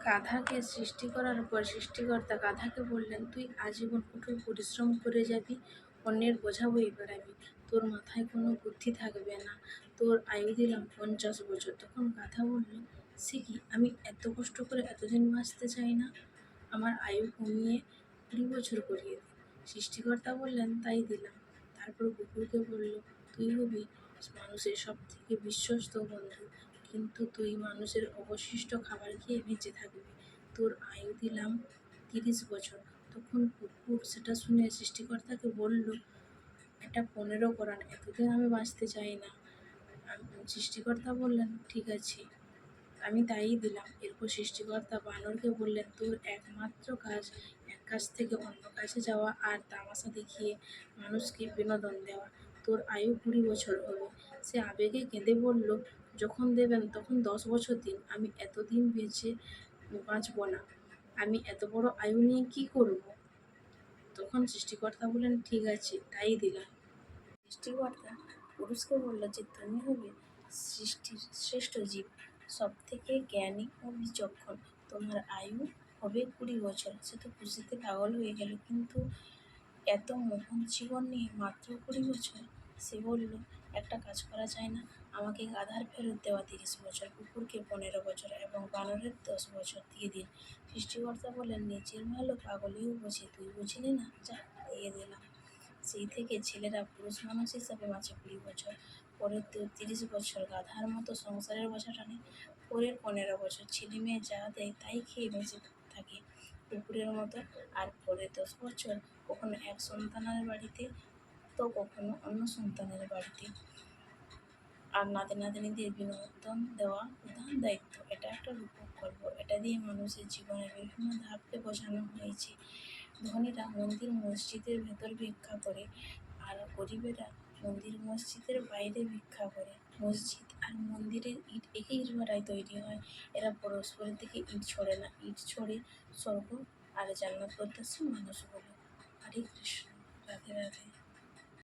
গাধাকে সৃষ্টি করার পর সৃষ্টিকর্তা গাধাকে বললেন, তুই আজীবন কঠোর পরিশ্রম করে যাবি, অন্যের বোঝা বয়ে বেড়াবি, তোর মাথায় কোনো বুদ্ধি থাকবে না, তোর আয়ু দিলাম 50 বছর। তখন গাধা বলল, সে কি, আমি এত কষ্ট করে এতদিন বাঁচতে চাই না, আমার আয়ু কমিয়ে 20 বছর করিয়ে দিন। সৃষ্টিকর্তা বললেন, তাই দিলাম। তারপর কুকুরকে বলল, তুই হবি মানুষের সব থেকে বিশ্বস্ত বন্ধু, কিন্তু তুই মানুষের অবশিষ্ট খাবার খেয়ে বেঁচে থাকবি, তোর আয়ু দিলাম 30 বছর। তখন কুকুর সেটা শুনে সৃষ্টিকর্তাকে বলল, এটা 15 করান, এতদিন আমি বাঁচতে চাই না। সৃষ্টিকর্তা বললেন, ঠিক আছে, আমি তাই দিলাম। এরপর সৃষ্টিকর্তা বানরকে বললেন, তোর একমাত্র কাজ এক কাজ থেকে অন্য কাজে যাওয়া আর তামাশা দেখিয়ে মানুষকে বিনোদন দেওয়া। তোর আয়ু 20 বছর হবে। সে আবেগে কেঁদে বলল, যখন দেবেন তখন 10 বছর দিন, আমি এতদিন বাঁচব না, আমি এত বড় আয়ু নিয়ে কি করব? তখন সৃষ্টিকর্তা বললেন, ঠিক আছে, তাই দিলাম। সৃষ্টিকর্তা পুরুষকে বলল যে, তুমি হবে সৃষ্টির শ্রেষ্ঠ জীব, সব থেকে জ্ঞানী ও বিচক্ষণ, তোমার আয়ু হবে 20 বছর। সে তো খুশিতে পাগল হয়ে গেল, কিন্তু এত মহান জীবন নিয়ে মাত্র 20 বছর। সে বলল, একটা কাজ করা যায় না, আমাকে গাধার ফেরত দেওয়া 30 বছর, কুকুরকে 15 বছর এবং বানরের 10 বছর দিয়ে দিন। সৃষ্টিকর্তা বললেন, নিজের ভালো পাগলেও বোঝে, তুই বুঝলি না, যা দিয়ে দিলাম। সেই থেকে ছেলেরা পুরুষ মানুষ হিসাবে বাঁচে 20 বছর, পরের 30 বছর গাধার মতো সংসারের বোঝা টানে, পরের 15 বছর ছেলে মেয়ে যা দেয় তাই খেয়ে বেঁচে থাকে কুকুরের মতো, আর পরের 10 বছর কখনো এক সন্তানের বাড়িতে তো কখনো অন্য সন্তানের বাড়িতে, আর নাতি নাতনিদের বিনোদন দেওয়া প্রধান দায়িত্ব। এটা একটা রূপক গল্প, এটা দিয়ে মানুষের জীবনের বিভিন্ন ধাপকে বোঝানো হয়েছে। ধনীরা মন্দির মসজিদের ভেতর ভিক্ষা করে, আর গরিবেরা মন্দির মসজিদের বাইরে ভিক্ষা করে। মসজিদ আর মন্দিরের ইট একই ভাড়ায় তৈরি হয়, এরা পরস্পরের দিকে ইট ছড়ে না, ইট ছড়ে স্বর্গ আর জান্নাত প্রত্যাশী মানুষগুলো। হরে কৃষ্ণ, রাধে রাধে।